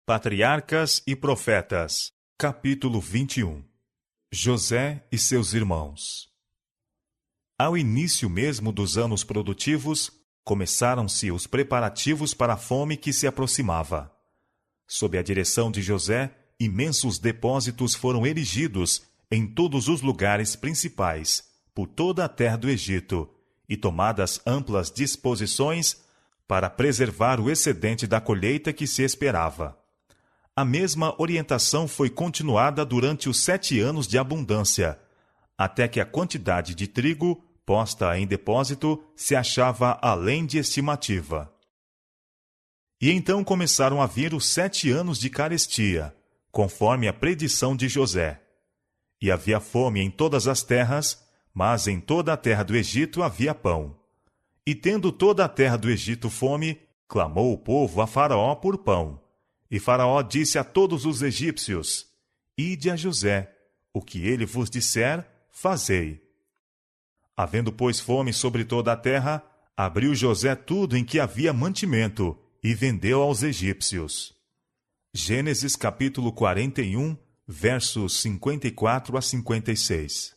Patriarcas e Profetas, capítulo 21. José e seus irmãos. Ao início mesmo dos anos produtivos, começaram-se os preparativos para a fome que se aproximava. Sob a direção de José, imensos depósitos foram erigidos em todos os lugares principais, por toda a terra do Egito, e tomadas amplas disposições para preservar o excedente da colheita que se esperava. A mesma orientação foi continuada durante os 7 anos de abundância, até que a quantidade de trigo posta em depósito se achava além de estimativa. E então começaram a vir os 7 anos de carestia, conforme a predição de José. E havia fome em todas as terras, mas em toda a terra do Egito havia pão. E tendo toda a terra do Egito fome, clamou o povo a Faraó por pão. E Faraó disse a todos os egípcios: Ide a José, o que ele vos disser, fazei. Havendo, pois, fome sobre toda a terra, abriu José tudo em que havia mantimento, e vendeu aos egípcios. Gênesis capítulo 41, versos 54 a 56.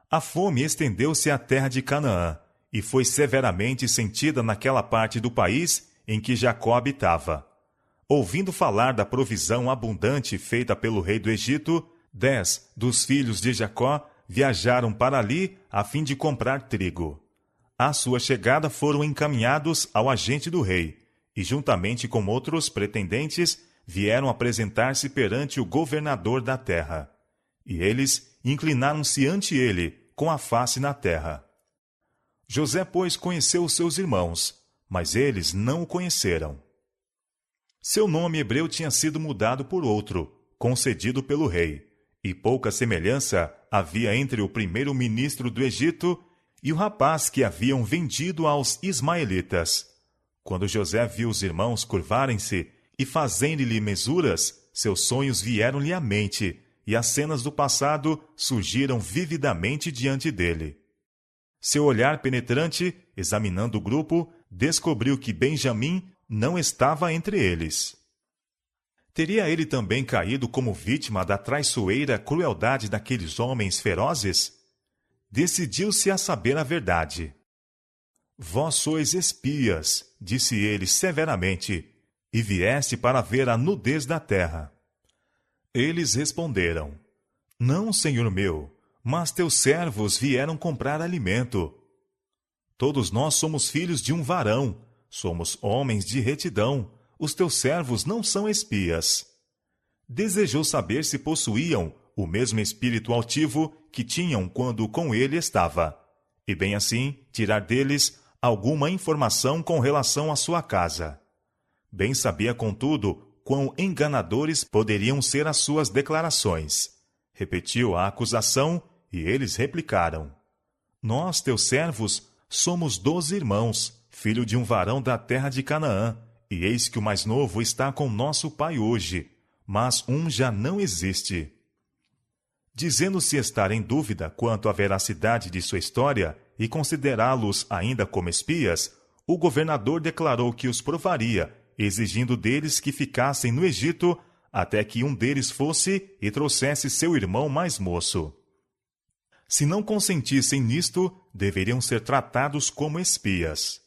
A fome estendeu-se à terra de Canaã, e foi severamente sentida naquela parte do país em que Jacó habitava. Ouvindo falar da provisão abundante feita pelo rei do Egito, 10 dos filhos de Jacó viajaram para ali a fim de comprar trigo. À sua chegada foram encaminhados ao agente do rei, e juntamente com outros pretendentes vieram apresentar-se perante o governador da terra. E eles inclinaram-se ante ele, com a face na terra. José, pois, conheceu os seus irmãos, mas eles não o conheceram. Seu nome hebreu tinha sido mudado por outro, concedido pelo rei, e pouca semelhança havia entre o primeiro-ministro do Egito e o rapaz que haviam vendido aos ismaelitas. Quando José viu os irmãos curvarem-se e fazendo-lhe mesuras, seus sonhos vieram-lhe à mente, e as cenas do passado surgiram vividamente diante dele. Seu olhar penetrante, examinando o grupo, descobriu que Benjamim não estava entre eles. Teria ele também caído como vítima da traiçoeira crueldade daqueles homens ferozes? Decidiu-se a saber a verdade. Vós sois espias, disse ele severamente, e vieste para ver a nudez da terra. Eles responderam: Não, senhor meu, mas teus servos vieram comprar alimento. Todos nós somos filhos de um varão, somos homens de retidão, os teus servos não são espias. Desejou saber se possuíam o mesmo espírito altivo que tinham quando com ele estava, e bem assim tirar deles alguma informação com relação à sua casa. Bem sabia, contudo, quão enganadores poderiam ser as suas declarações. Repetiu a acusação, e eles replicaram: Nós, teus servos, somos 12 irmãos, filho de um varão da terra de Canaã, e eis que o mais novo está com nosso pai hoje, mas um já não existe. Dizendo-se estar em dúvida quanto à veracidade de sua história e considerá-los ainda como espias, o governador declarou que os provaria, exigindo deles que ficassem no Egito até que um deles fosse e trouxesse seu irmão mais moço. Se não consentissem nisto, deveriam ser tratados como espias.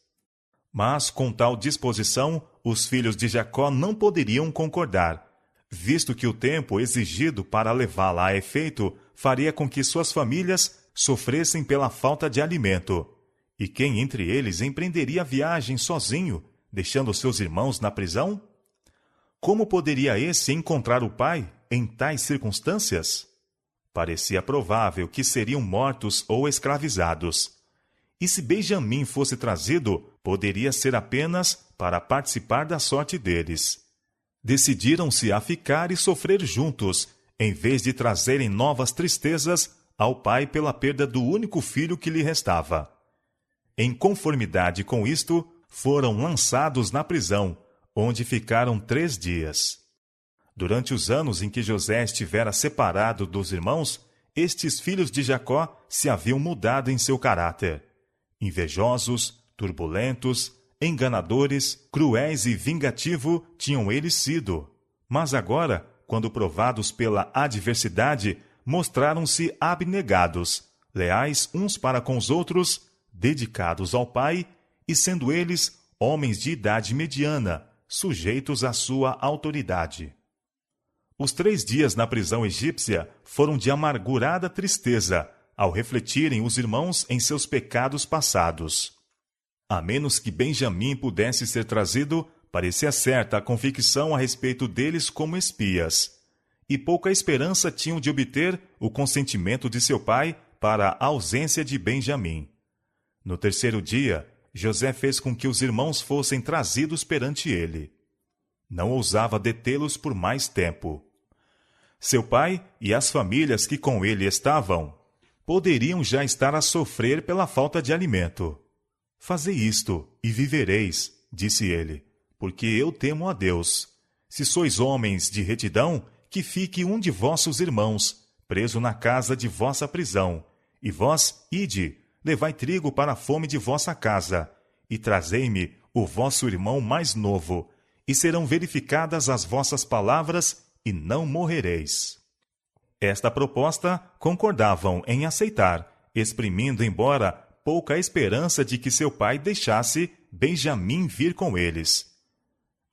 Mas, com tal disposição, os filhos de Jacó não poderiam concordar, visto que o tempo exigido para levá-la a efeito faria com que suas famílias sofressem pela falta de alimento. E quem entre eles empreenderia a viagem sozinho, deixando seus irmãos na prisão? Como poderia esse encontrar o pai em tais circunstâncias? Parecia provável que seriam mortos ou escravizados. E se Benjamim fosse trazido, poderia ser apenas para participar da sorte deles. Decidiram-se a ficar e sofrer juntos, em vez de trazerem novas tristezas ao pai pela perda do único filho que lhe restava. Em conformidade com isto, foram lançados na prisão, onde ficaram 3 dias. Durante os anos em que José estivera separado dos irmãos, estes filhos de Jacó se haviam mudado em seu caráter. Invejosos, turbulentos, enganadores, cruéis e vingativo tinham eles sido. Mas agora, quando provados pela adversidade, mostraram-se abnegados, leais uns para com os outros, dedicados ao Pai, e sendo eles homens de idade mediana, sujeitos à sua autoridade. Os 3 dias na prisão egípcia foram de amargurada tristeza, ao refletirem os irmãos em seus pecados passados. A menos que Benjamim pudesse ser trazido, parecia certa a convicção a respeito deles como espias, e pouca esperança tinham de obter o consentimento de seu pai para a ausência de Benjamim. No 3º dia, José fez com que os irmãos fossem trazidos perante ele. Não ousava detê-los por mais tempo. Seu pai e as famílias que com ele estavam poderiam já estar a sofrer pela falta de alimento. Fazei isto, e vivereis, disse ele, porque eu temo a Deus. Se sois homens de retidão, que fique um de vossos irmãos, preso na casa de vossa prisão, e vós, ide, levai trigo para a fome de vossa casa, e trazei-me o vosso irmão mais novo, e serão verificadas as vossas palavras, e não morrereis. Esta proposta concordavam em aceitar, exprimindo embora pouca esperança de que seu pai deixasse Benjamim vir com eles.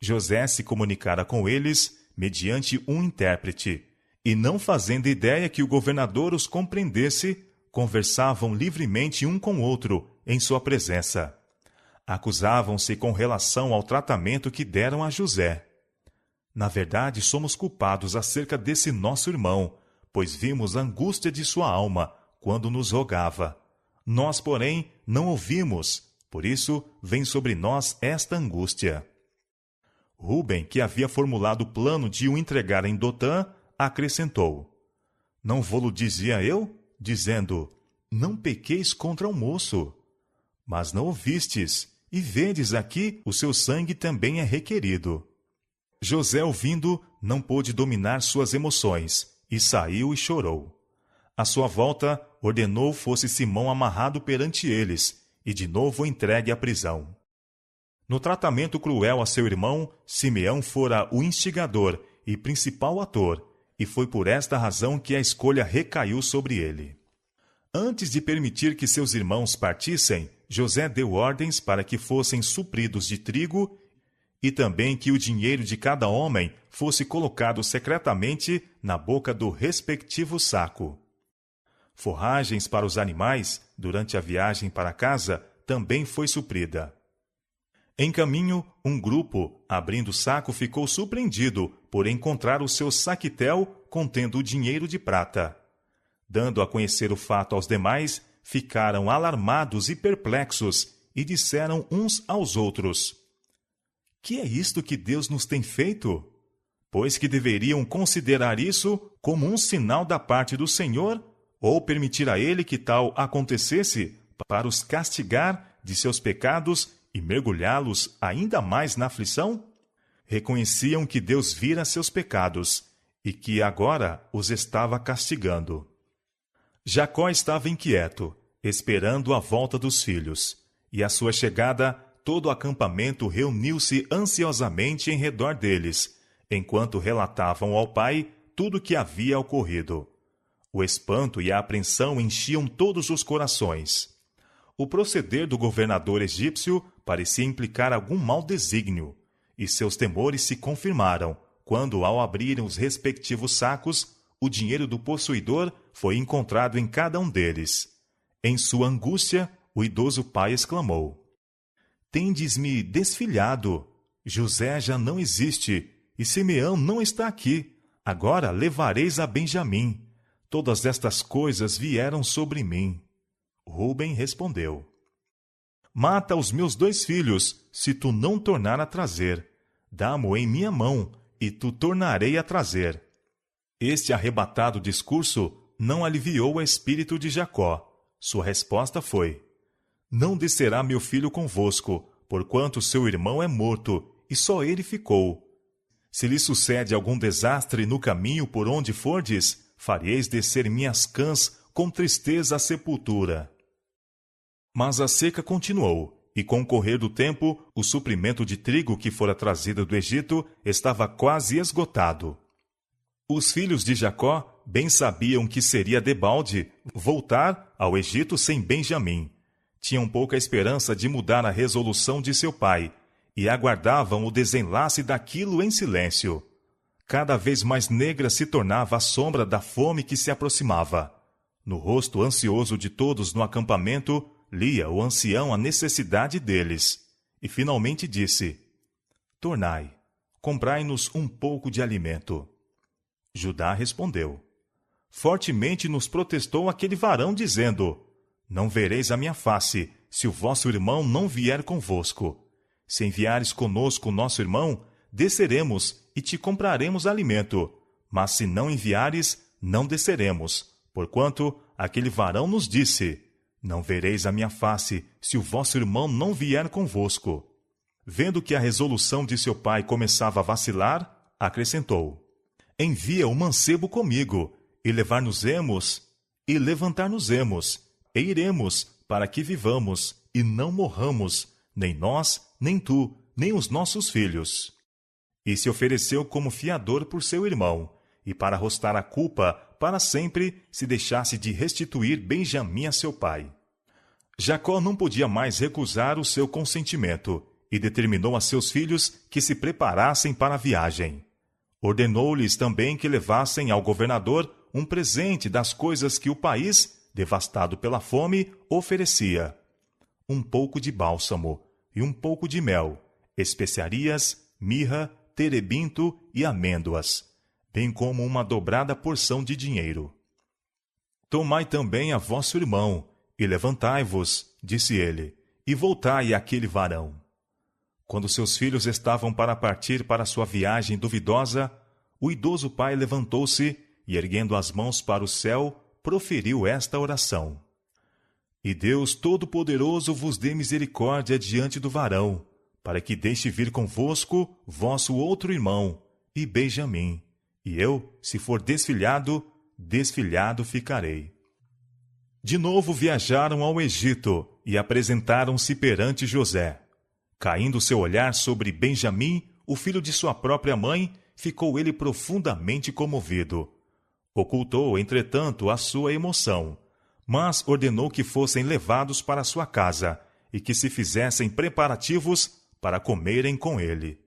José se comunicara com eles mediante um intérprete, e não fazendo ideia que o governador os compreendesse, conversavam livremente um com o outro em sua presença. Acusavam-se com relação ao tratamento que deram a José. Na verdade, somos culpados acerca desse nosso irmão, pois vimos a angústia de sua alma quando nos rogava. Nós, porém, não ouvimos, por isso vem sobre nós esta angústia. Rúben, que havia formulado o plano de o entregar em Dotã, acrescentou: Não vô-lo dizia eu, dizendo, não pequeis contra o moço. Mas não ouvistes, e vedes aqui, o seu sangue também é requerido. José, ouvindo, não pôde dominar suas emoções, e saiu e chorou. À sua volta, ordenou fosse Simão amarrado perante eles, e de novo entregue à prisão. No tratamento cruel a seu irmão, Simeão fora o instigador e principal ator, e foi por esta razão que a escolha recaiu sobre ele. Antes de permitir que seus irmãos partissem, José deu ordens para que fossem supridos de trigo e também que o dinheiro de cada homem fosse colocado secretamente na boca do respectivo saco. Forragens para os animais, durante a viagem para casa, também foi suprida. Em caminho, um grupo, abrindo o saco, ficou surpreendido por encontrar o seu saquitel contendo o dinheiro de prata. Dando a conhecer o fato aos demais, ficaram alarmados e perplexos e disseram uns aos outros: Que é isto que Deus nos tem feito? Pois que deveriam considerar isso como um sinal da parte do Senhor, ou permitir a ele que tal acontecesse para os castigar de seus pecados e mergulhá-los ainda mais na aflição? Reconheciam que Deus vira seus pecados e que agora os estava castigando. Jacó estava inquieto, esperando a volta dos filhos, e à sua chegada, todo o acampamento reuniu-se ansiosamente em redor deles, enquanto relatavam ao pai tudo o que havia ocorrido. O espanto e a apreensão enchiam todos os corações. O proceder do governador egípcio parecia implicar algum mau desígnio, e seus temores se confirmaram quando, ao abrirem os respectivos sacos, o dinheiro do possuidor foi encontrado em cada um deles. Em sua angústia, o idoso pai exclamou: Tendes-me desfilhado. José já não existe, e Simeão não está aqui. Agora levareis a Benjamim. Todas estas coisas vieram sobre mim. Rúben respondeu: Mata os meus 2 filhos, se tu não tornar a trazer. Dá-mo em minha mão, e tu tornarei a trazer. Este arrebatado discurso não aliviou o espírito de Jacó. Sua resposta foi: Não descerá meu filho convosco, porquanto seu irmão é morto, e só ele ficou. Se lhe sucede algum desastre no caminho por onde fordes, fareis descer minhas cãs com tristeza à sepultura. Mas a seca continuou, e com o correr do tempo, o suprimento de trigo que fora trazido do Egito estava quase esgotado. Os filhos de Jacó bem sabiam que seria debalde voltar ao Egito sem Benjamim. Tinham pouca esperança de mudar a resolução de seu pai e aguardavam o desenlace daquilo em silêncio. Cada vez mais negra se tornava a sombra da fome que se aproximava. No rosto ansioso de todos no acampamento, lia o ancião a necessidade deles, e finalmente disse: Tornai, comprai-nos um pouco de alimento. Judá respondeu: Fortemente nos protestou aquele varão, dizendo: Não vereis a minha face, se o vosso irmão não vier convosco. Se enviares conosco o nosso irmão, desceremos e te compraremos alimento. Mas se não enviares, não desceremos. Porquanto aquele varão nos disse: Não vereis a minha face, se o vosso irmão não vier convosco. Vendo que a resolução de seu pai começava a vacilar, acrescentou: Envia o mancebo comigo, e levar-nos-emos, e levantar-nos-emos, e iremos, para que vivamos, e não morramos, nem nós, nem tu, nem os nossos filhos. E se ofereceu como fiador por seu irmão, e para arrostar a culpa, para sempre, se deixasse de restituir Benjamim a seu pai. Jacó não podia mais recusar o seu consentimento, e determinou a seus filhos que se preparassem para a viagem. Ordenou-lhes também que levassem ao governador um presente das coisas que o país, devastado pela fome, oferecia: um pouco de bálsamo e um pouco de mel, especiarias, mirra, terebinto e amêndoas, bem como uma dobrada porção de dinheiro. Tomai também a vosso irmão, e levantai-vos, disse ele, e voltai àquele varão. Quando seus filhos estavam para partir para sua viagem duvidosa, o idoso pai levantou-se e, erguendo as mãos para o céu, proferiu esta oração: E Deus Todo-Poderoso vos dê misericórdia diante do varão, para que deixe vir convosco vosso outro irmão, e Benjamim, e eu, se for desfilhado, desfilhado ficarei. De novo viajaram ao Egito e apresentaram-se perante José. Caindo seu olhar sobre Benjamim, o filho de sua própria mãe, ficou ele profundamente comovido. Ocultou, entretanto, a sua emoção, mas ordenou que fossem levados para sua casa e que se fizessem preparativos para comerem com ele.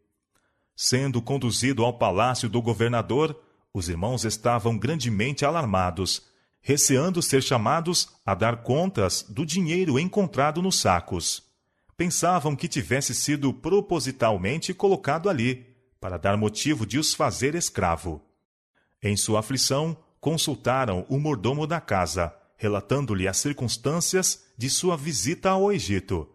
Sendo conduzido ao palácio do governador, os irmãos estavam grandemente alarmados, receando ser chamados a dar contas do dinheiro encontrado nos sacos. Pensavam que tivesse sido propositalmente colocado ali, para dar motivo de os fazer escravo. Em sua aflição, consultaram o mordomo da casa, relatando-lhe as circunstâncias de sua visita ao Egito,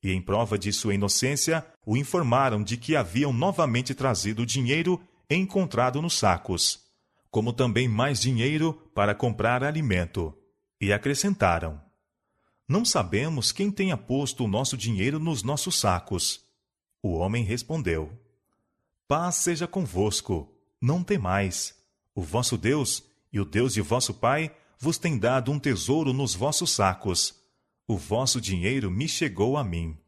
e em prova de sua inocência, o informaram de que haviam novamente trazido o dinheiro encontrado nos sacos, como também mais dinheiro para comprar alimento. E acrescentaram: Não sabemos quem tenha posto o nosso dinheiro nos nossos sacos. O homem respondeu: Paz seja convosco, não temais. O vosso Deus e o Deus de vosso pai vos tem dado um tesouro nos vossos sacos. O vosso dinheiro me chegou a mim.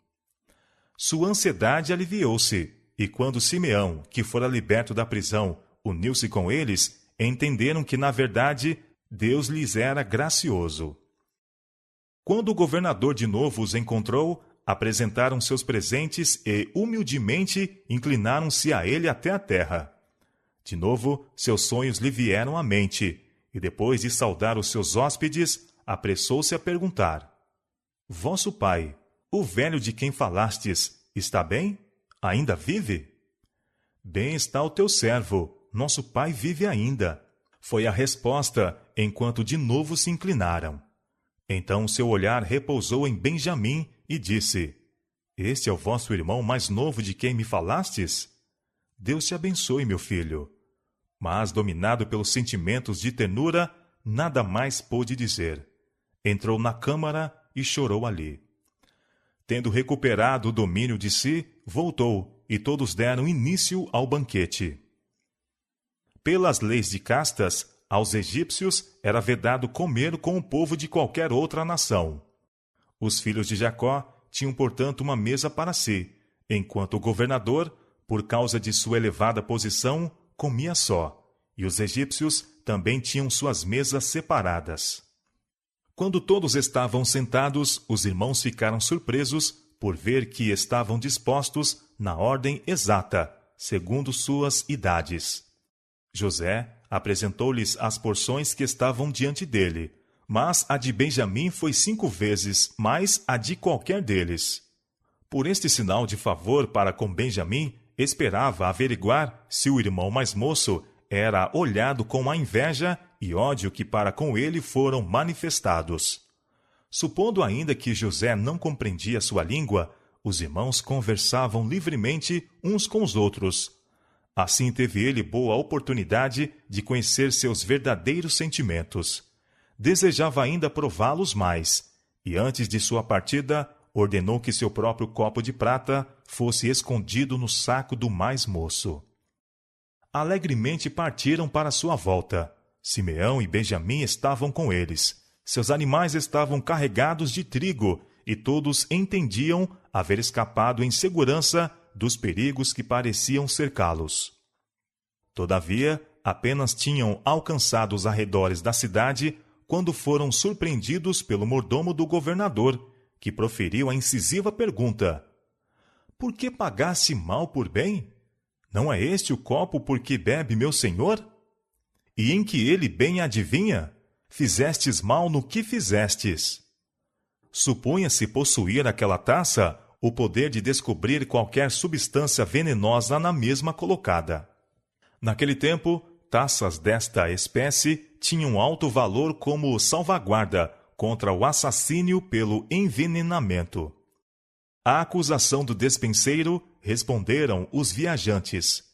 Sua ansiedade aliviou-se, e quando Simeão, que fora liberto da prisão, uniu-se com eles, entenderam que, na verdade, Deus lhes era gracioso. Quando o governador de novo os encontrou, apresentaram seus presentes e, humildemente, inclinaram-se a ele até a terra. De novo, seus sonhos lhe vieram à mente, e depois de saudar os seus hóspedes, apressou-se a perguntar: Vosso pai, o velho de quem falastes, está bem? Ainda vive? Bem está o teu servo, nosso pai vive ainda. Foi a resposta, enquanto de novo se inclinaram. Então seu olhar repousou em Benjamim e disse: Este é o vosso irmão mais novo de quem me falastes? Deus te abençoe, meu filho. Mas, dominado pelos sentimentos de ternura, nada mais pôde dizer. Entrou na câmara e chorou ali. Tendo recuperado o domínio de si, voltou, e todos deram início ao banquete. Pelas leis de castas, aos egípcios era vedado comer com o povo de qualquer outra nação. Os filhos de Jacó tinham, portanto, uma mesa para si, enquanto o governador, por causa de sua elevada posição, comia só, e os egípcios também tinham suas mesas separadas. Quando todos estavam sentados, os irmãos ficaram surpresos por ver que estavam dispostos na ordem exata, segundo suas idades. José apresentou-lhes as porções que estavam diante dele, mas a de Benjamim foi 5 vezes mais a de qualquer deles. Por este sinal de favor para com Benjamim, esperava averiguar se o irmão mais moço era olhado com a inveja e ódio que para com ele foram manifestados. Supondo ainda que José não compreendia sua língua, os irmãos conversavam livremente uns com os outros. Assim teve ele boa oportunidade de conhecer seus verdadeiros sentimentos. Desejava ainda prová-los mais, e antes de sua partida, ordenou que seu próprio copo de prata fosse escondido no saco do mais moço. Alegremente partiram para sua volta. Simeão e Benjamim estavam com eles. Seus animais estavam carregados de trigo, e todos entendiam haver escapado em segurança dos perigos que pareciam cercá-los. Todavia, apenas tinham alcançado os arredores da cidade quando foram surpreendidos pelo mordomo do governador, que proferiu a incisiva pergunta: Por que pagaste mal por bem? Não é este o copo por que bebe meu senhor? E em que ele bem adivinha? Fizestes mal no que fizestes. Supunha-se possuir aquela taça o poder de descobrir qualquer substância venenosa na mesma colocada. Naquele tempo, taças desta espécie tinham alto valor como salvaguarda contra o assassínio pelo envenenamento. À acusação do despenseiro, responderam os viajantes: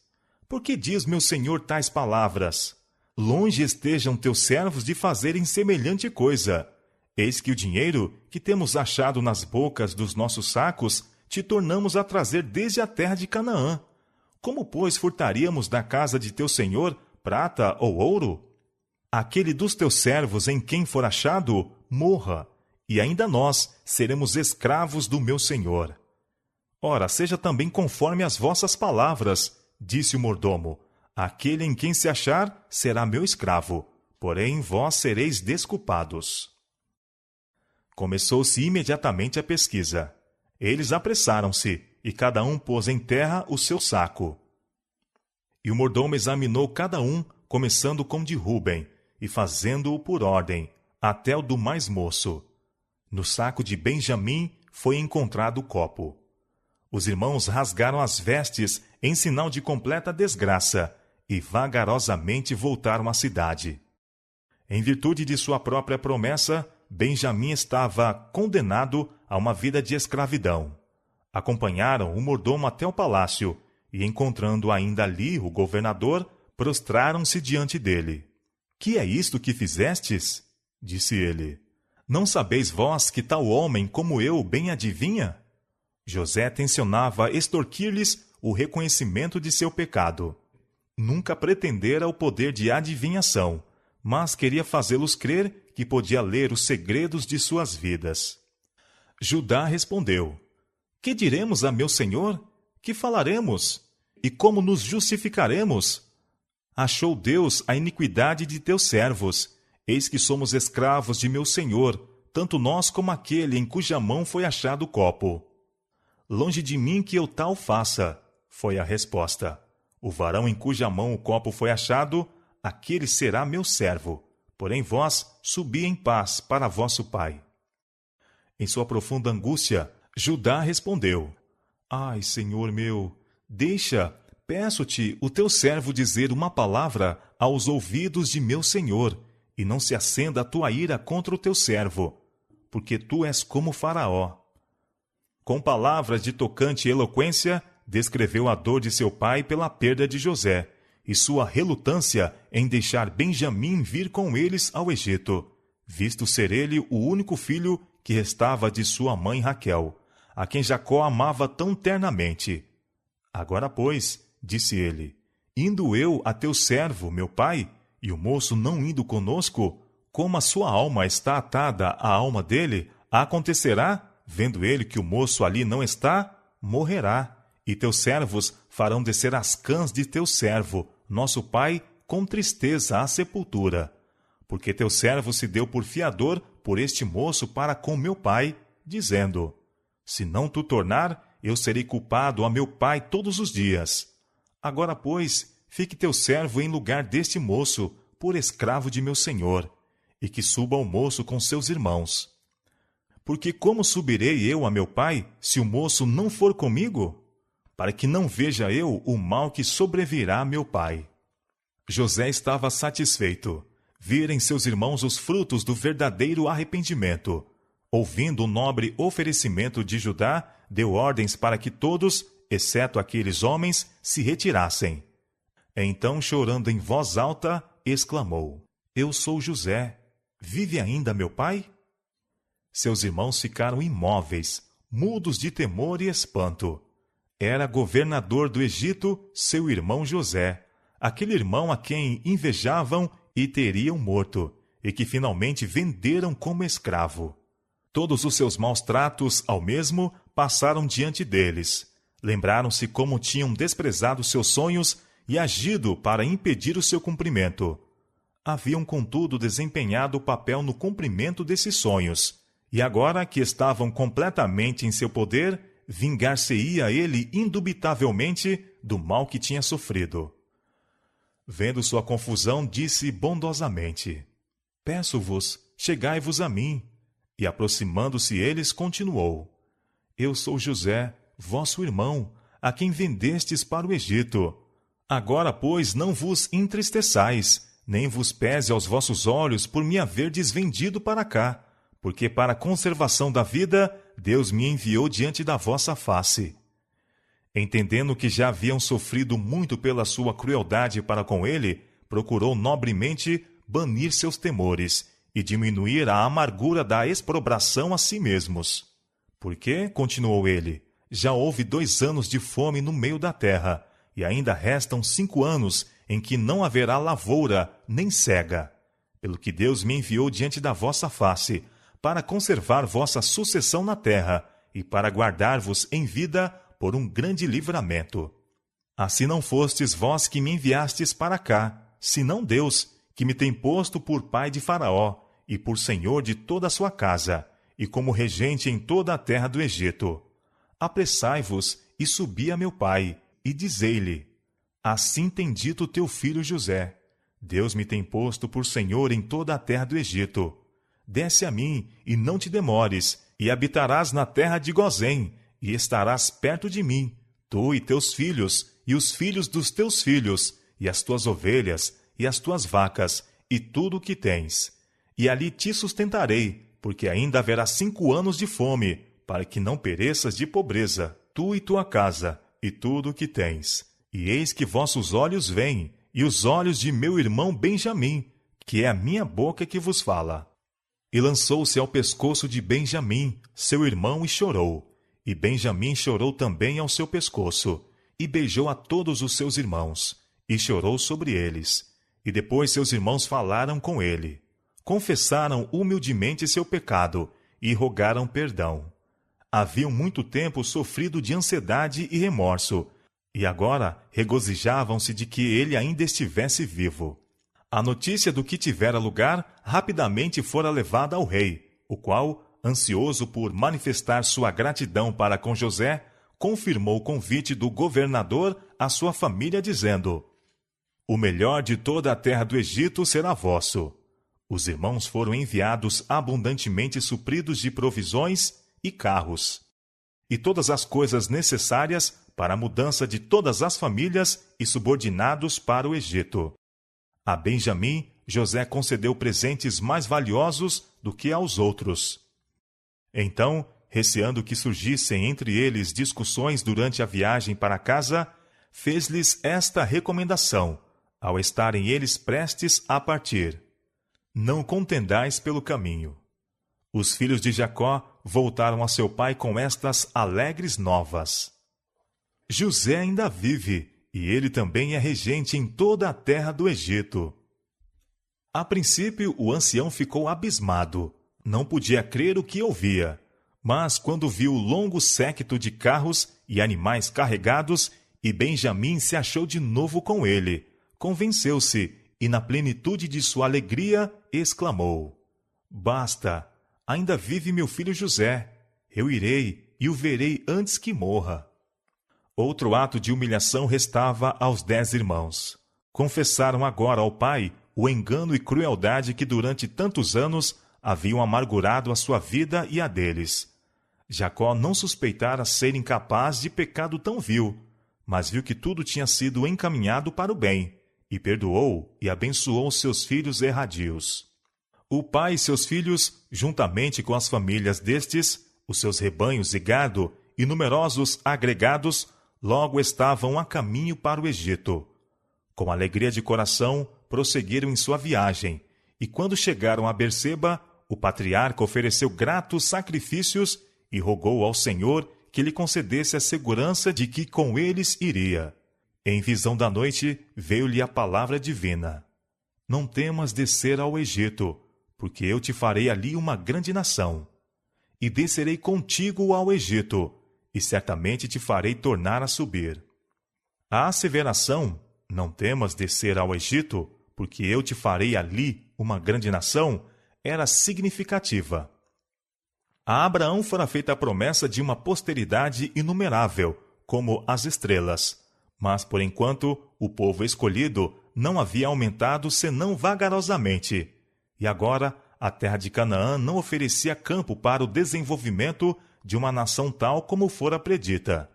Por que diz meu senhor tais palavras? Longe estejam teus servos de fazerem semelhante coisa. Eis que o dinheiro que temos achado nas bocas dos nossos sacos te tornamos a trazer desde a terra de Canaã. Como, pois, furtaríamos da casa de teu senhor prata ou ouro? Aquele dos teus servos em quem for achado, morra, e ainda nós seremos escravos do meu senhor. Ora, seja também conforme as vossas palavras, disse o mordomo. Aquele em quem se achar será meu escravo, porém vós sereis desculpados. Começou-se imediatamente a pesquisa. Eles apressaram-se, e cada um pôs em terra o seu saco. E o mordomo examinou cada um, começando com de Ruben, e fazendo-o por ordem, até o do mais moço. No saco de Benjamim foi encontrado o copo. Os irmãos rasgaram as vestes em sinal de completa desgraça, e vagarosamente voltaram à cidade. Em virtude de sua própria promessa, Benjamim estava condenado a uma vida de escravidão. Acompanharam o mordomo até o palácio, e, encontrando ainda ali o governador, prostraram-se diante dele. Que é isto que fizestes? Disse ele. Não sabeis vós que tal homem como eu bem adivinha? José tencionava extorquir-lhes o reconhecimento de seu pecado. Nunca pretendera o poder de adivinhação, mas queria fazê-los crer que podia ler os segredos de suas vidas. Judá respondeu: Que diremos a meu senhor? Que falaremos? E como nos justificaremos? Achou Deus a iniquidade de teus servos. Eis que somos escravos de meu senhor, tanto nós como aquele em cuja mão foi achado o copo. Longe de mim que eu tal faça, foi a resposta. O varão em cuja mão o copo foi achado, aquele será meu servo. Porém vós subi em paz para vosso pai. Em sua profunda angústia, Judá respondeu: Ai, Senhor meu, peço-te, o teu servo dizer uma palavra aos ouvidos de meu senhor, e não se acenda a tua ira contra o teu servo, porque tu és como Faraó. Com palavras de tocante eloquência, descreveu a dor de seu pai pela perda de José, e sua relutância em deixar Benjamim vir com eles ao Egito, visto ser ele o único filho que restava de sua mãe Raquel, a quem Jacó amava tão ternamente. Agora, pois, disse ele, indo eu a teu servo, meu pai, e o moço não indo conosco, como a sua alma está atada à alma dele, acontecerá, vendo ele que o moço ali não está, morrerá, e teus servos farão descer as cãs de teu servo, nosso pai, com tristeza à sepultura. Porque teu servo se deu por fiador por este moço para com meu pai, dizendo: se não tu tornar, eu serei culpado a meu pai todos os dias. Agora, pois, fique teu servo em lugar deste moço, por escravo de meu senhor, e que suba o moço com seus irmãos. Porque como subirei eu a meu pai, se o moço não for comigo? Para que não veja eu o mal que sobrevirá a meu pai. José estava satisfeito. Vira em seus irmãos os frutos do verdadeiro arrependimento. Ouvindo o nobre oferecimento de Judá, deu ordens para que todos, exceto aqueles homens, se retirassem. Então, chorando em voz alta, exclamou: eu sou José. Vive ainda meu pai? Seus irmãos ficaram imóveis, mudos de temor e espanto. Era governador do Egito seu irmão José, aquele irmão a quem invejavam e teriam morto, e que finalmente venderam como escravo. Todos os seus maus tratos ao mesmo passaram diante deles. Lembraram-se como tinham desprezado seus sonhos e agido para impedir o seu cumprimento. Haviam, contudo, desempenhado o papel no cumprimento desses sonhos, e agora que estavam completamente em seu poder, vingar-se-ia ele indubitavelmente do mal que tinha sofrido. Vendo sua confusão, disse bondosamente: peço-vos, chegai-vos a mim. E aproximando-se eles, continuou: eu sou José, vosso irmão, a quem vendestes para o Egito. Agora, pois, não vos entristeçais, nem vos pese aos vossos olhos por me haverdes vendido para cá, porque para a conservação da vida Deus me enviou diante da vossa face. Entendendo que já haviam sofrido muito pela sua crueldade para com ele, procurou nobremente banir seus temores e diminuir a amargura da exprobração a si mesmos. Porque, continuou ele, já houve 2 anos de fome no meio da terra, e ainda restam 5 anos em que não haverá lavoura nem cega. Pelo que Deus me enviou diante da vossa face, para conservar vossa sucessão na terra, e para guardar-vos em vida por um grande livramento. Assim não fostes vós que me enviastes para cá, senão Deus, que me tem posto por pai de Faraó, e por senhor de toda a sua casa, e como regente em toda a terra do Egito. Apressai-vos e subi a meu pai, e dizei-lhe: assim tem dito teu filho José: Deus me tem posto por senhor em toda a terra do Egito. Desce a mim, e não te demores, e habitarás na terra de Gozém, e estarás perto de mim, tu e teus filhos, e os filhos dos teus filhos, e as tuas ovelhas, e as tuas vacas, e tudo o que tens. E ali te sustentarei, porque ainda haverá 5 anos de fome, para que não pereças de pobreza, tu e tua casa, e tudo o que tens. E eis que vossos olhos veem, e os olhos de meu irmão Benjamim, que é a minha boca que vos fala. E lançou-se ao pescoço de Benjamim, seu irmão, e chorou. E Benjamim chorou também ao seu pescoço, e beijou a todos os seus irmãos, e chorou sobre eles. E depois seus irmãos falaram com ele. Confessaram humildemente seu pecado, e rogaram perdão. Haviam muito tempo sofrido de ansiedade e remorso, e agora regozijavam-se de que ele ainda estivesse vivo. A notícia do que tivera lugar rapidamente fora levada ao rei, o qual, ansioso por manifestar sua gratidão para com José, confirmou o convite do governador à sua família, dizendo: o melhor de toda a terra do Egito será vosso. Os irmãos foram enviados abundantemente supridos de provisões e carros, e todas as coisas necessárias para a mudança de todas as famílias e subordinados para o Egito. A Benjamim, José concedeu presentes mais valiosos do que aos outros. Então, receando que surgissem entre eles discussões durante a viagem para casa, fez-lhes esta recomendação, ao estarem eles prestes a partir: não contendais pelo caminho. Os filhos de Jacó voltaram a seu pai com estas alegres novas: José ainda vive, e ele também é regente em toda a terra do Egito. A princípio, o ancião ficou abismado. Não podia crer o que ouvia. Mas quando viu o longo séquito de carros e animais carregados, e Benjamim se achou de novo com ele, convenceu-se e, na plenitude de sua alegria, exclamou: Basta, ainda vive meu filho José. Eu irei e o verei antes que morra. Outro ato de humilhação restava aos 10 irmãos. Confessaram agora ao pai o engano e crueldade que durante tantos anos haviam amargurado a sua vida e a deles. Jacó não suspeitara ser incapaz de pecado tão vil, mas viu que tudo tinha sido encaminhado para o bem, e perdoou e abençoou seus filhos erradios. O pai e seus filhos, juntamente com as famílias destes, os seus rebanhos e gado, e numerosos agregados, logo estavam a caminho para o Egito. Com alegria de coração, prosseguiram em sua viagem, e quando chegaram a Berseba, o patriarca ofereceu gratos sacrifícios e rogou ao Senhor que lhe concedesse a segurança de que com eles iria. Em visão da noite, veio-lhe a palavra divina: Não temas descer ao Egito, porque eu te farei ali uma grande nação. E descerei contigo ao Egito, e certamente te farei tornar a subir. A asseveração, não temas descer ao Egito, porque eu te farei ali uma grande nação, era significativa. A Abraão fora feita a promessa de uma posteridade inumerável, como as estrelas. Mas, por enquanto, o povo escolhido não havia aumentado senão vagarosamente. E agora, a terra de Canaã não oferecia campo para o desenvolvimento de uma nação tal como fora predita.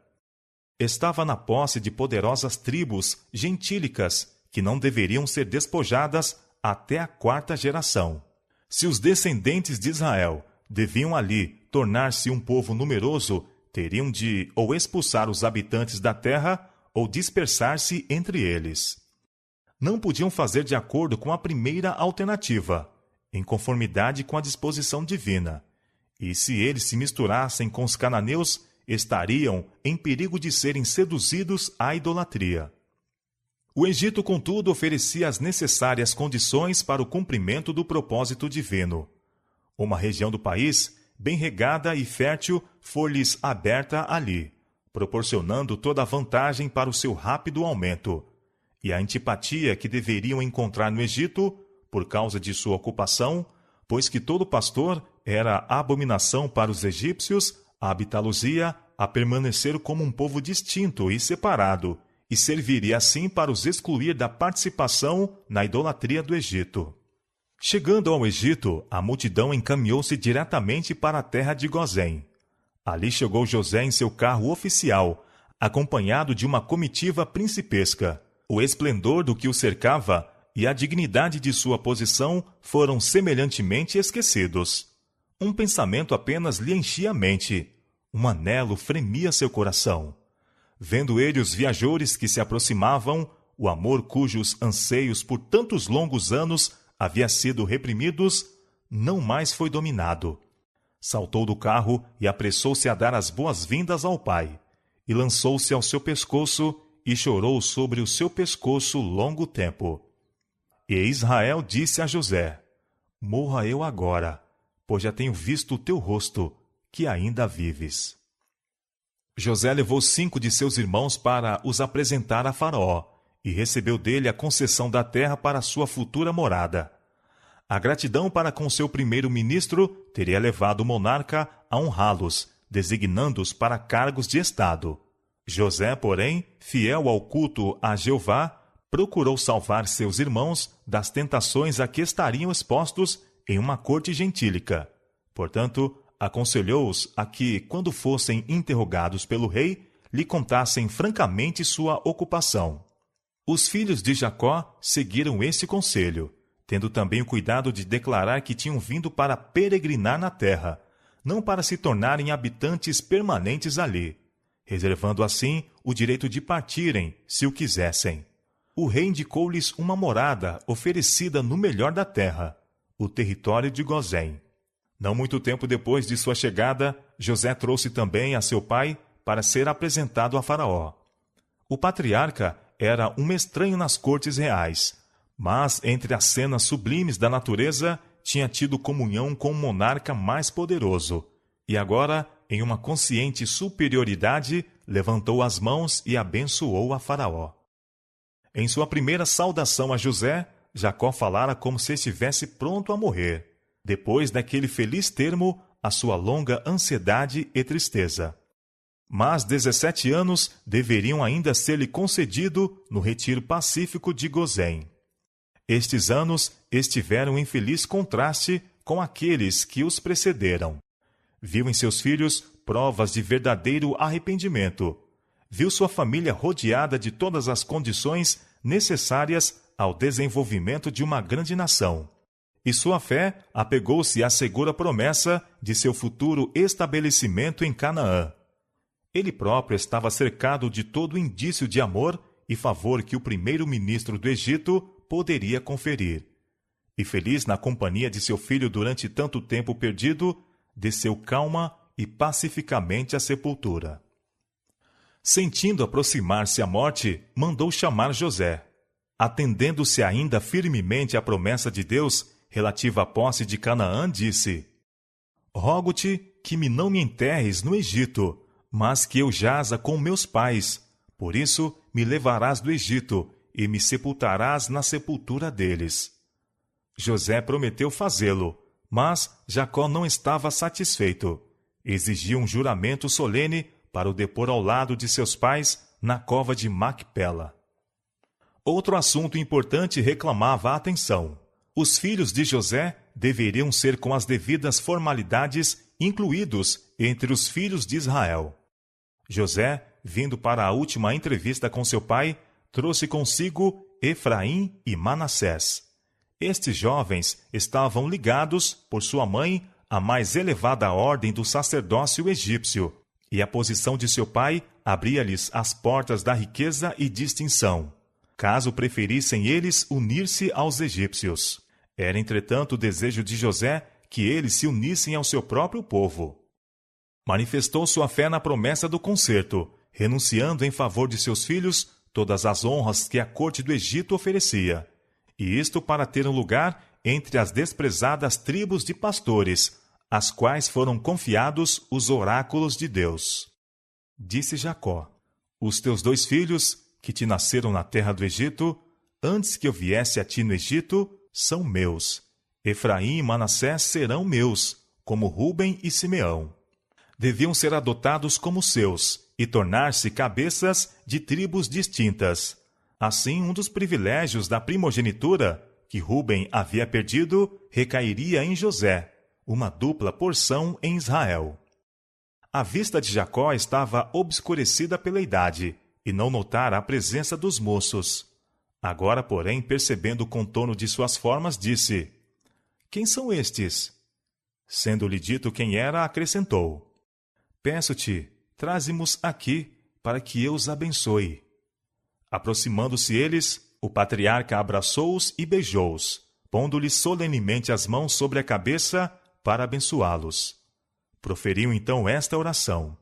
Estava na posse de poderosas tribos gentílicas que não deveriam ser despojadas até a 4ª geração. Se os descendentes de Israel deviam ali tornar-se um povo numeroso, teriam de ou expulsar os habitantes da terra ou dispersar-se entre eles. Não podiam fazer de acordo com a primeira alternativa, em conformidade com a disposição divina. E se eles se misturassem com os cananeus, estariam em perigo de serem seduzidos à idolatria. O Egito, contudo, oferecia as necessárias condições para o cumprimento do propósito divino. Uma região do país, bem regada e fértil, foi-lhes aberta ali, proporcionando toda a vantagem para o seu rápido aumento. E a antipatia que deveriam encontrar no Egito, por causa de sua ocupação, pois que todo pastor era abominação para os egípcios, habitá-los-ia a permanecer como um povo distinto e separado, e serviria assim para os excluir da participação na idolatria do Egito. Chegando ao Egito, a multidão encaminhou-se diretamente para a terra de Gozém. Ali chegou José em seu carro oficial, acompanhado de uma comitiva principesca. O esplendor do que o cercava e a dignidade de sua posição foram semelhantemente esquecidos. Um pensamento apenas lhe enchia a mente. Um anelo fremia seu coração. Vendo ele os viajores que se aproximavam, o amor cujos anseios por tantos longos anos havia sido reprimidos, não mais foi dominado. Saltou do carro e apressou-se a dar as boas-vindas ao pai, e lançou-se ao seu pescoço e chorou sobre o seu pescoço longo tempo. E Israel disse a José: Morra eu agora, pois já tenho visto o teu rosto, que ainda vives. José levou 5 de seus irmãos para os apresentar a Faraó, e recebeu dele a concessão da terra para sua futura morada. A gratidão para com seu primeiro-ministro teria levado o monarca a honrá-los, designando-os para cargos de estado. José, porém, fiel ao culto a Jeová, procurou salvar seus irmãos das tentações a que estariam expostos em uma corte gentílica. Portanto, aconselhou-os a que, quando fossem interrogados pelo rei, lhe contassem francamente sua ocupação. Os filhos de Jacó seguiram esse conselho, tendo também o cuidado de declarar que tinham vindo para peregrinar na terra, não para se tornarem habitantes permanentes ali, reservando assim o direito de partirem, se o quisessem. O rei indicou-lhes uma morada oferecida no melhor da terra, o território de Gozém. Não muito tempo depois de sua chegada, José trouxe também a seu pai para ser apresentado a Faraó. O patriarca era um estranho nas cortes reais, mas entre as cenas sublimes da natureza tinha tido comunhão com o monarca mais poderoso, E agora, em uma consciente superioridade, levantou as mãos e abençoou a Faraó. Em sua primeira saudação a José, Jacó falara como se estivesse pronto a morrer, depois daquele feliz termo a sua longa ansiedade e tristeza. Mas 17 anos deveriam ainda ser-lhe concedido no retiro pacífico de Gozém. Estes anos estiveram em feliz contraste com aqueles que os precederam. Viu em seus filhos provas de verdadeiro arrependimento. Viu sua família rodeada de todas as condições necessárias ao desenvolvimento de uma grande nação. E sua fé apegou-se à segura promessa de seu futuro estabelecimento em Canaã. Ele próprio estava cercado de todo indício de amor e favor que o primeiro-ministro do Egito poderia conferir. E feliz na companhia de seu filho durante tanto tempo perdido, desceu calma e pacificamente à sepultura. Sentindo aproximar-se a morte, mandou chamar José. Atendendo-se ainda firmemente à promessa de Deus relativa à posse de Canaã, disse: Rogo-te que não me enterres no Egito, mas que eu jaza com meus pais. Por isso me levarás do Egito e me sepultarás na sepultura deles. José prometeu fazê-lo, mas Jacó não estava satisfeito. Exigia um juramento solene para o depor ao lado de seus pais na cova de Macpela. Outro assunto importante reclamava a atenção. Os filhos de José deveriam ser com as devidas formalidades incluídos entre os filhos de Israel. José, vindo para a última entrevista com seu pai, trouxe consigo Efraim e Manassés. Estes jovens estavam ligados, por sua mãe, à mais elevada ordem do sacerdócio egípcio, e a posição de seu pai abria-lhes as portas da riqueza e distinção, caso preferissem eles unir-se aos egípcios. Era, entretanto, o desejo de José que eles se unissem ao seu próprio povo. Manifestou sua fé na promessa do concerto, renunciando em favor de seus filhos todas as honras que a corte do Egito oferecia, e isto para ter um lugar entre as desprezadas tribos de pastores, às quais foram confiados os oráculos de Deus. Disse Jacó: Os teus 2 filhos, que te nasceram na terra do Egito, antes que eu viesse a ti no Egito, são meus. Efraim e Manassés serão meus, como Rúben e Simeão. Deviam ser adotados como seus e tornar-se cabeças de tribos distintas. Assim, um dos privilégios da primogenitura, que Rúben havia perdido, recairia em José, uma dupla porção em Israel. A vista de Jacó estava obscurecida pela idade, e não notara a presença dos moços. Agora, porém, percebendo o contorno de suas formas, disse: Quem são estes? Sendo-lhe dito quem era, acrescentou: Peço-te, traze-mos aqui, para que eu os abençoe. Aproximando-se eles, o patriarca abraçou-os e beijou-os, pondo-lhes solenemente as mãos sobre a cabeça para abençoá-los. Proferiu então esta oração: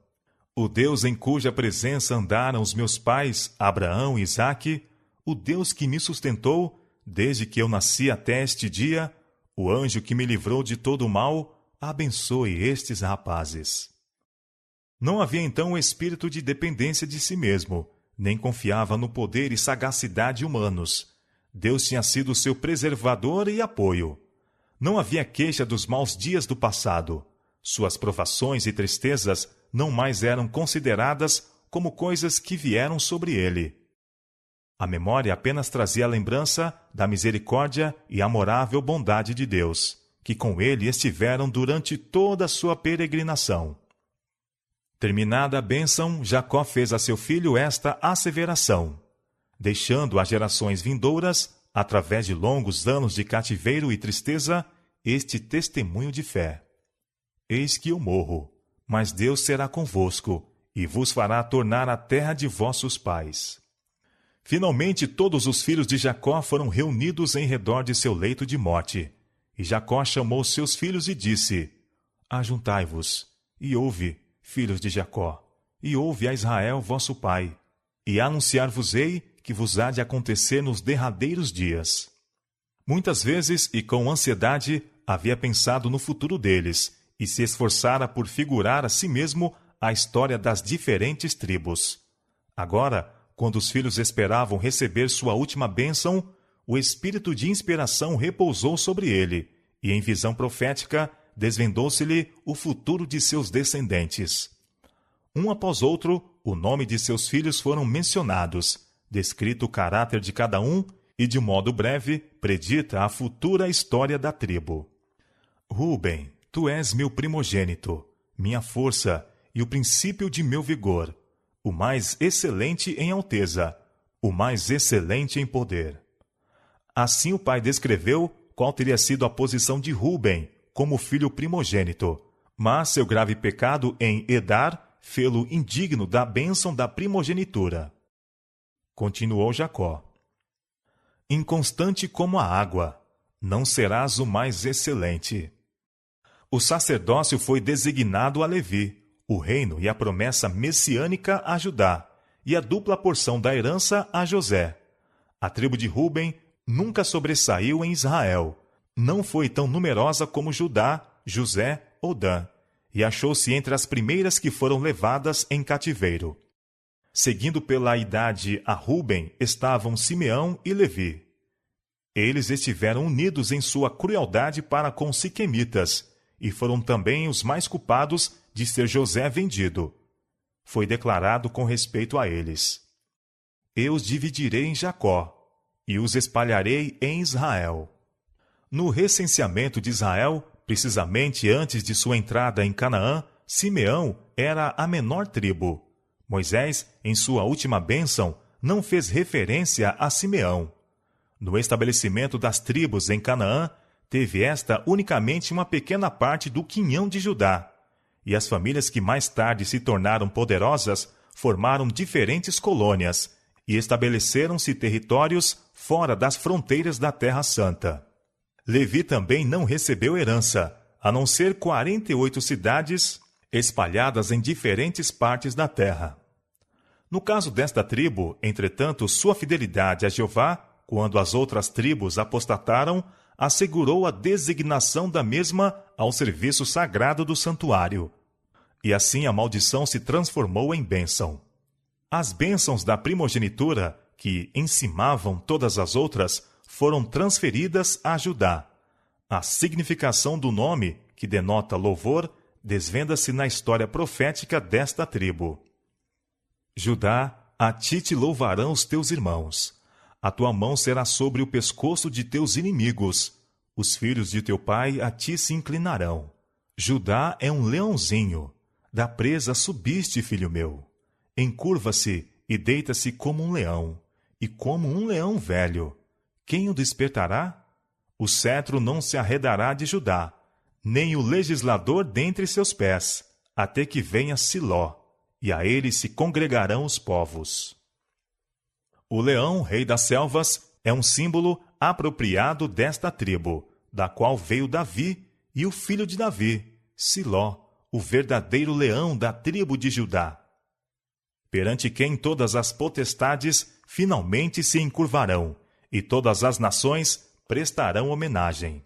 O Deus em cuja presença andaram os meus pais, Abraão e Isaque, o Deus que me sustentou, desde que eu nasci até este dia, o anjo que me livrou de todo o mal, abençoe estes rapazes. Não havia então o espírito de dependência de si mesmo, nem confiava no poder e sagacidade humanos. Deus tinha sido seu preservador e apoio. Não havia queixa dos maus dias do passado. Suas provações e tristezas não mais eram consideradas como coisas que vieram sobre ele. A memória apenas trazia a lembrança da misericórdia e amorável bondade de Deus, que com ele estiveram durante toda a sua peregrinação. Terminada a bênção, Jacó fez a seu filho esta asseveração, deixando às gerações vindouras, através de longos anos de cativeiro e tristeza, este testemunho de fé. Eis que eu morro, mas Deus será convosco, e vos fará tornar a terra de vossos pais. Finalmente todos os filhos de Jacó foram reunidos em redor de seu leito de morte. E Jacó chamou seus filhos e disse: Ajuntai-vos, e ouve, filhos de Jacó, e ouve a Israel vosso pai, e anunciar-vos-ei que vos há de acontecer nos derradeiros dias. Muitas vezes, e com ansiedade, havia pensado no futuro deles, e se esforçara por figurar a si mesmo a história das diferentes tribos. Agora, quando os filhos esperavam receber sua última bênção, o espírito de inspiração repousou sobre ele, e em visão profética desvendou-se-lhe o futuro de seus descendentes. Um após outro, o nome de seus filhos foram mencionados, descrito o caráter de cada um e, de modo breve, predita a futura história da tribo. Rúben, tu és meu primogênito, minha força e o princípio de meu vigor, o mais excelente em alteza, o mais excelente em poder. Assim o pai descreveu qual teria sido a posição de Rúben como filho primogênito, mas seu grave pecado em Edar fê-lo indigno da bênção da primogenitura. Continuou Jacó: inconstante como a água, não serás o mais excelente. O sacerdócio foi designado a Levi, o reino e a promessa messiânica a Judá, e a dupla porção da herança a José. A tribo de Rúben nunca sobressaiu em Israel. Não foi tão numerosa como Judá, José ou Dan, e achou-se entre as primeiras que foram levadas em cativeiro. Seguindo pela idade a Rúben estavam Simeão e Levi. Eles estiveram unidos em sua crueldade para com os siquemitas, e foram também os mais culpados de ser José vendido. Foi declarado com respeito a eles: eu os dividirei em Jacó, e os espalharei em Israel. No recenseamento de Israel, precisamente antes de sua entrada em Canaã, Simeão era a menor tribo. Moisés, em sua última bênção, não fez referência a Simeão. No estabelecimento das tribos em Canaã, teve esta unicamente uma pequena parte do quinhão de Judá, e as famílias que mais tarde se tornaram poderosas formaram diferentes colônias e estabeleceram-se territórios fora das fronteiras da Terra Santa. Levi também não recebeu herança, a não ser 48 cidades espalhadas em diferentes partes da terra. No caso desta tribo, entretanto, sua fidelidade a Jeová, quando as outras tribos apostataram, assegurou a designação da mesma ao serviço sagrado do santuário. E assim a maldição se transformou em bênção. As bênçãos da primogenitura, que encimavam todas as outras, foram transferidas a Judá. A significação do nome, que denota louvor, desvenda-se na história profética desta tribo. Judá, a ti te louvarão os teus irmãos. A tua mão será sobre o pescoço de teus inimigos. Os filhos de teu pai a ti se inclinarão. Judá é um leãozinho. Da presa subiste, filho meu. Encurva-se e deita-se como um leão, e como um leão velho. Quem o despertará? O cetro não se arredará de Judá, nem o legislador dentre seus pés, até que venha Siló, e a ele se congregarão os povos. O leão, rei das selvas, é um símbolo apropriado desta tribo, da qual veio Davi e o filho de Davi, Siló, o verdadeiro leão da tribo de Judá, perante quem todas as potestades finalmente se encurvarão, e todas as nações prestarão homenagem.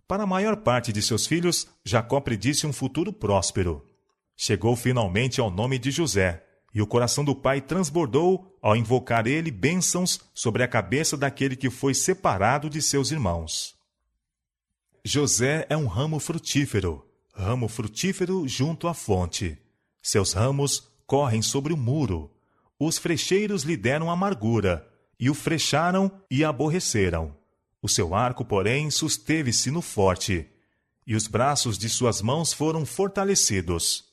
Para a maior parte de seus filhos, Jacó predisse um futuro próspero. Chegou finalmente ao nome de José, e o coração do pai transbordou ao invocar ele bênçãos sobre a cabeça daquele que foi separado de seus irmãos. José é um ramo frutífero junto à fonte. Seus ramos correm sobre o muro. Os frecheiros lhe deram amargura, e o frecharam e aborreceram. O seu arco, porém, susteve-se no forte, e os braços de suas mãos foram fortalecidos.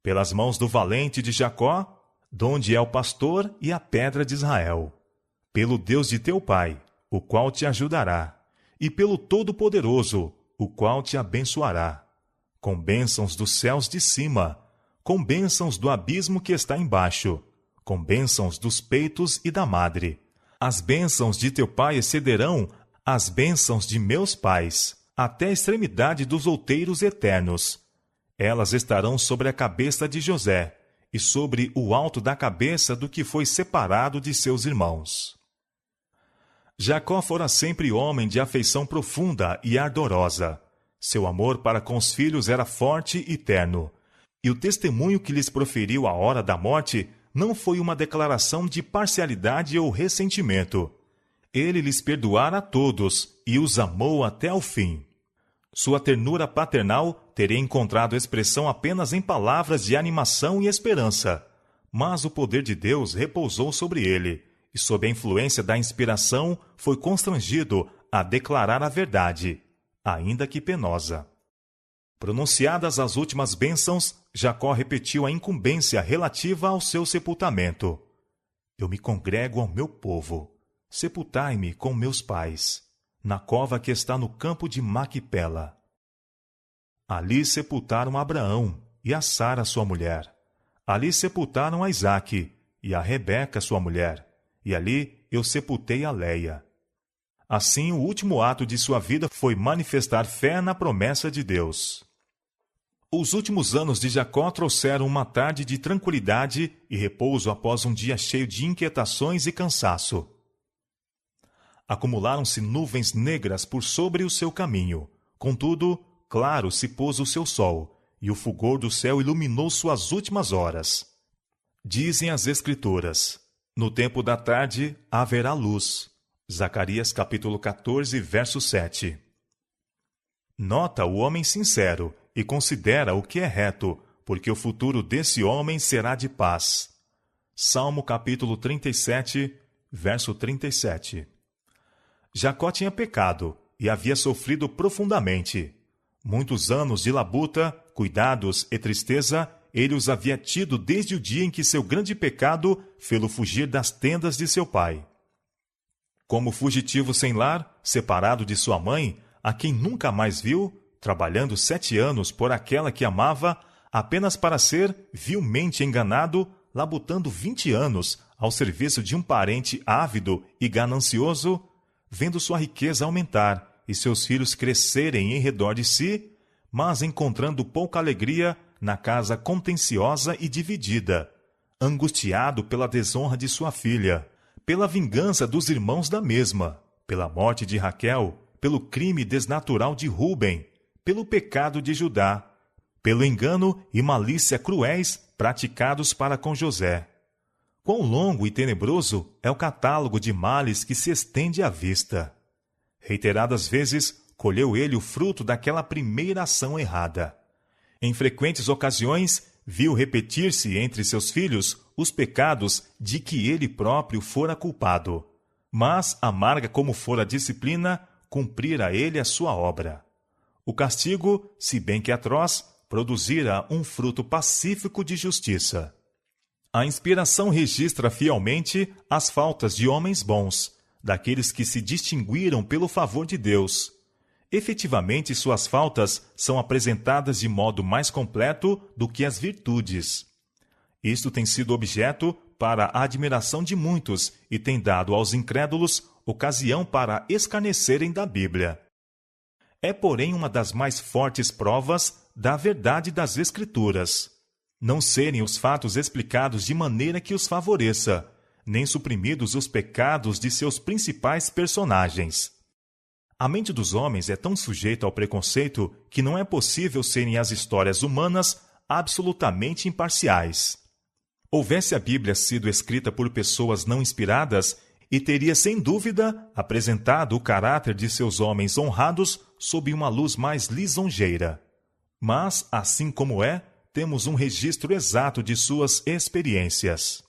Pelas mãos do valente de Jacó, donde é o pastor e a pedra de Israel. Pelo Deus de teu pai, o qual te ajudará, e pelo Todo-Poderoso, o qual te abençoará, com bênçãos dos céus de cima, com bênçãos do abismo que está embaixo, com bênçãos dos peitos e da madre. As bênçãos de teu pai excederão as bênçãos de meus pais, até a extremidade dos outeiros eternos. Elas estarão sobre a cabeça de José, e sobre o alto da cabeça do que foi separado de seus irmãos. Jacó fora sempre homem de afeição profunda e ardorosa. Seu amor para com os filhos era forte e terno, e o testemunho que lhes proferiu à hora da morte não foi uma declaração de parcialidade ou ressentimento. Ele lhes perdoara a todos e os amou até o fim. Sua ternura paternal teria encontrado expressão apenas em palavras de animação e esperança, mas o poder de Deus repousou sobre ele, e sob a influência da inspiração foi constrangido a declarar a verdade, ainda que penosa. Pronunciadas as últimas bênçãos, Jacó repetiu a incumbência relativa ao seu sepultamento. Eu me congrego ao meu povo. Sepultai-me com meus pais, na cova que está no campo de Maquipela. Ali sepultaram Abraão e a Sara sua mulher. Ali sepultaram a Isaque e a Rebeca sua mulher. E ali eu sepultei a Leia. Assim, o último ato de sua vida foi manifestar fé na promessa de Deus. Os últimos anos de Jacó trouxeram uma tarde de tranquilidade e repouso após um dia cheio de inquietações e cansaço. Acumularam-se nuvens negras por sobre o seu caminho. Contudo, claro se pôs o seu sol, e o fulgor do céu iluminou suas últimas horas. Dizem as Escrituras: no tempo da tarde haverá luz. Zacarias capítulo 14, verso 7. Nota o homem sincero e considera o que é reto, porque o futuro desse homem será de paz. Salmo capítulo 37, verso 37. Jacó tinha pecado e havia sofrido profundamente. Muitos anos de labuta, cuidados e tristeza ele os havia tido desde o dia em que seu grande pecado fê-lo fugir das tendas de seu pai. Como fugitivo sem lar, separado de sua mãe, a quem nunca mais viu, trabalhando 7 anos por aquela que amava, apenas para ser vilmente enganado, labutando 20 anos ao serviço de um parente ávido e ganancioso, vendo sua riqueza aumentar e seus filhos crescerem em redor de si, mas encontrando pouca alegria na casa contenciosa e dividida, angustiado pela desonra de sua filha, pela vingança dos irmãos da mesma, pela morte de Raquel, pelo crime desnatural de Rúben, pelo pecado de Judá, pelo engano e malícia cruéis praticados para com José. Quão longo e tenebroso é o catálogo de males que se estende à vista. Reiteradas vezes, colheu ele o fruto daquela primeira ação errada. Em frequentes ocasiões, viu repetir-se entre seus filhos os pecados de que ele próprio fora culpado. Mas, amarga como fora a disciplina, cumprira ele a sua obra. O castigo, se bem que atroz, produzira um fruto pacífico de justiça. A inspiração registra fielmente as faltas de homens bons, daqueles que se distinguiram pelo favor de Deus. Efetivamente, suas faltas são apresentadas de modo mais completo do que as virtudes. Isto tem sido objeto para a admiração de muitos e tem dado aos incrédulos ocasião para escarnecerem da Bíblia. É, porém, uma das mais fortes provas da verdade das Escrituras não serem os fatos explicados de maneira que os favoreça, nem suprimidos os pecados de seus principais personagens. A mente dos homens é tão sujeita ao preconceito que não é possível serem as histórias humanas absolutamente imparciais. Houvesse a Bíblia sido escrita por pessoas não inspiradas, e teria, sem dúvida, apresentado o caráter de seus homens honrados sob uma luz mais lisonjeira. Mas, assim como é, temos um registro exato de suas experiências.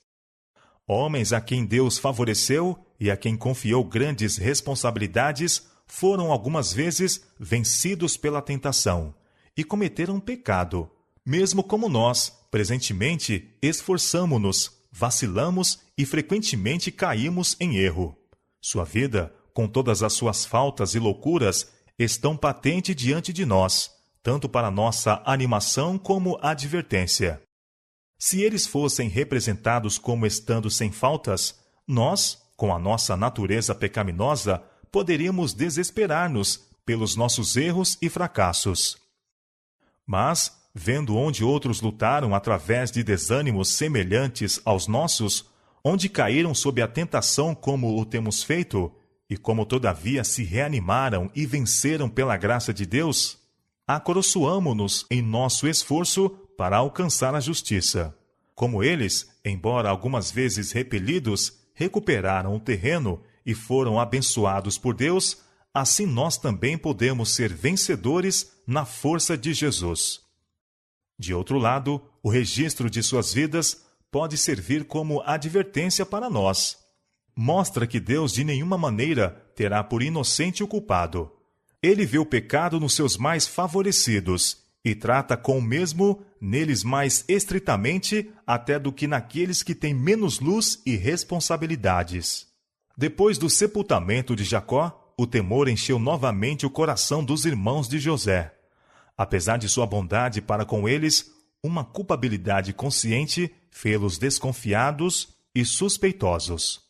Homens a quem Deus favoreceu e a quem confiou grandes responsabilidades foram algumas vezes vencidos pela tentação e cometeram pecado, mesmo como nós, presentemente, esforçamo-nos, vacilamos e frequentemente caímos em erro. Sua vida, com todas as suas faltas e loucuras, estão patentes diante de nós, tanto para nossa animação como advertência. Se eles fossem representados como estando sem faltas, nós, com a nossa natureza pecaminosa, poderíamos desesperar-nos pelos nossos erros e fracassos. Mas, vendo onde outros lutaram através de desânimos semelhantes aos nossos, onde caíram sob a tentação como o temos feito, e como todavia se reanimaram e venceram pela graça de Deus, acoroçoamo-nos em nosso esforço para alcançar a justiça. Como eles, embora algumas vezes repelidos, recuperaram o terreno e foram abençoados por Deus, assim nós também podemos ser vencedores na força de Jesus. De outro lado, o registro de suas vidas pode servir como advertência para nós. Mostra que Deus de nenhuma maneira terá por inocente o culpado. Ele vê o pecado nos seus mais favorecidos e trata com o mesmo neles mais estritamente até do que naqueles que têm menos luz e responsabilidades. Depois do sepultamento de Jacó, o temor encheu novamente o coração dos irmãos de José. Apesar de sua bondade para com eles, uma culpabilidade consciente fê-los desconfiados e suspeitosos.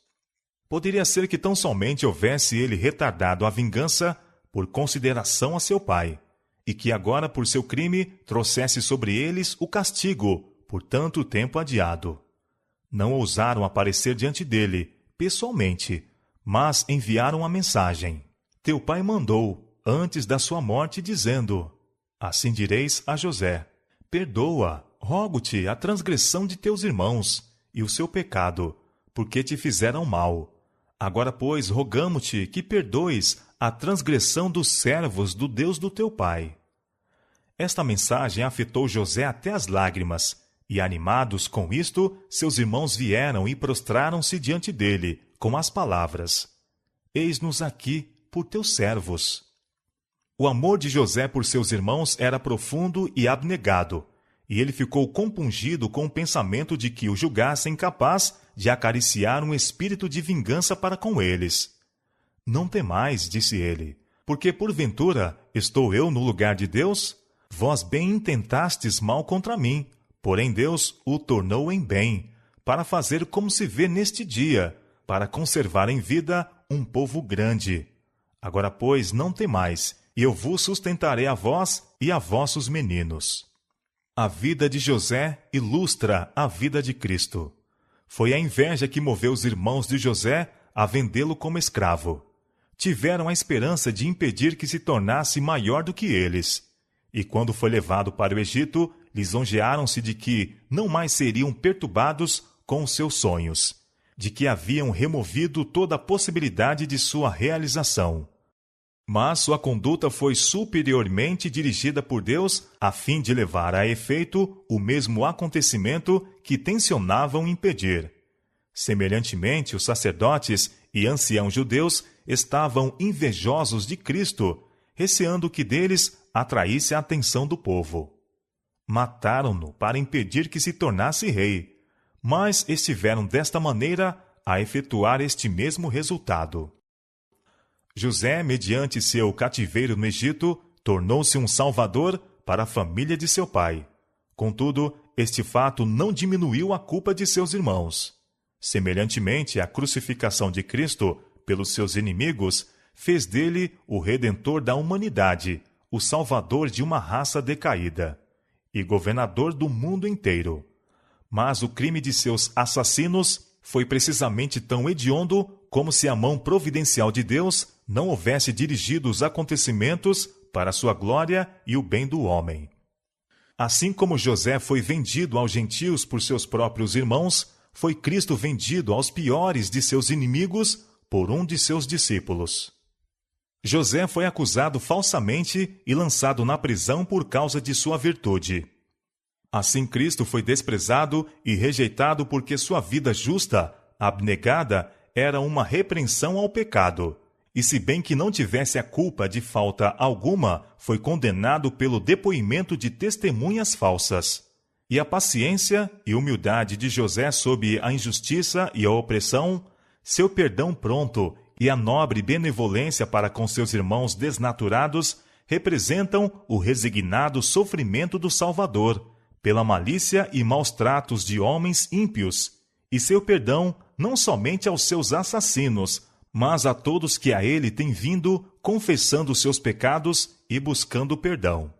Poderia ser que tão somente houvesse ele retardado a vingança por consideração a seu pai, e que agora, por seu crime, trouxesse sobre eles o castigo por tanto tempo adiado. Não ousaram aparecer diante dele, pessoalmente, mas enviaram a mensagem. Teu pai mandou, antes da sua morte, dizendo: assim direis a José: perdoa, rogo-te, a transgressão de teus irmãos e o seu pecado, porque te fizeram mal. Agora, pois, rogamo-te que perdoes a transgressão dos servos do Deus do teu pai. Esta mensagem afetou José até as lágrimas, e animados com isto, seus irmãos vieram e prostraram-se diante dele, com as palavras: eis-nos aqui por teus servos. O amor de José por seus irmãos era profundo e abnegado, e ele ficou compungido com o pensamento de que o julgassem capaz de acariciar um espírito de vingança para com eles. Não temais, disse ele, porque porventura estou eu no lugar de Deus? Vós bem intentastes mal contra mim, porém Deus o tornou em bem, para fazer como se vê neste dia, para conservar em vida um povo grande. Agora, pois, não temais, e eu vos sustentarei a vós e a vossos meninos. A vida de José ilustra a vida de Cristo. Foi a inveja que moveu os irmãos de José a vendê-lo como escravo. Tiveram a esperança de impedir que se tornasse maior do que eles. E quando foi levado para o Egito, lisonjearam-se de que não mais seriam perturbados com os seus sonhos, de que haviam removido toda a possibilidade de sua realização. Mas sua conduta foi superiormente dirigida por Deus a fim de levar a efeito o mesmo acontecimento que tensionavam impedir. Semelhantemente, os sacerdotes e anciãos judeus estavam invejosos de Cristo, receando que deles atraísse a atenção do povo. Mataram-no para impedir que se tornasse rei, mas estiveram desta maneira a efetuar este mesmo resultado. José, mediante seu cativeiro no Egito, tornou-se um salvador para a família de seu pai. Contudo, este fato não diminuiu a culpa de seus irmãos. Semelhantemente, a crucificação de Cristo pelos seus inimigos fez dele o redentor da humanidade, o salvador de uma raça decaída e governador do mundo inteiro. Mas o crime de seus assassinos foi precisamente tão hediondo como se a mão providencial de Deus não houvesse dirigido os acontecimentos para a sua glória e o bem do homem. Assim como José foi vendido aos gentios por seus próprios irmãos, foi Cristo vendido aos piores de seus inimigos por um de seus discípulos. José foi acusado falsamente e lançado na prisão por causa de sua virtude. Assim Cristo foi desprezado e rejeitado porque sua vida justa, abnegada, era uma repreensão ao pecado. E se bem que não tivesse a culpa de falta alguma, foi condenado pelo depoimento de testemunhas falsas. E a paciência e humildade de José sob a injustiça e a opressão, seu perdão pronto e a nobre benevolência para com seus irmãos desnaturados representam o resignado sofrimento do Salvador, pela malícia e maus tratos de homens ímpios, e seu perdão não somente aos seus assassinos, mas a todos que a ele têm vindo confessando seus pecados e buscando perdão.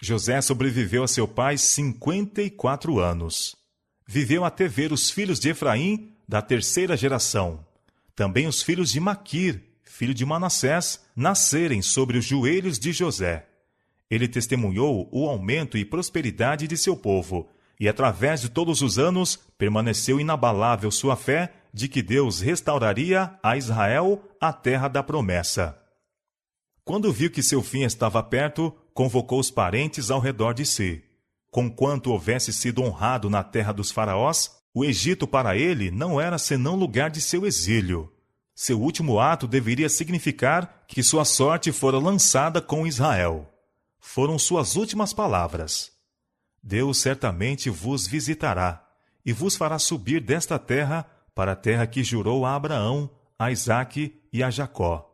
José sobreviveu a seu pai 54 anos. Viveu até ver os filhos de Efraim da terceira geração. Também os filhos de Maquir, filho de Manassés, nascerem sobre os joelhos de José. Ele testemunhou o aumento e prosperidade de seu povo, e através de todos os anos permaneceu inabalável sua fé de que Deus restauraria a Israel a terra da promessa. Quando viu que seu fim estava perto, convocou os parentes ao redor de si. Conquanto houvesse sido honrado na terra dos faraós, o Egito para ele não era senão lugar de seu exílio. Seu último ato deveria significar que sua sorte fora lançada com Israel. Foram suas últimas palavras. Deus certamente vos visitará e vos fará subir desta terra para a terra que jurou a Abraão, a Isaque e a Jacó.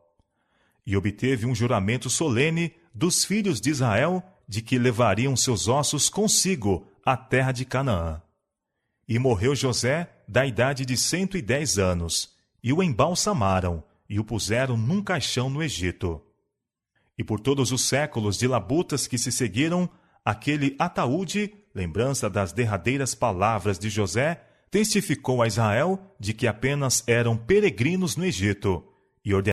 E obteve um juramento solene dos filhos de Israel de que levariam seus ossos consigo à terra de Canaã. E morreu José da idade de 110 anos, e o embalsamaram, e o puseram num caixão no Egito. E por todos os séculos de labutas que se seguiram, aquele ataúde, lembrança das derradeiras palavras de José, testificou a Israel de que apenas eram peregrinos no Egito, e ordenou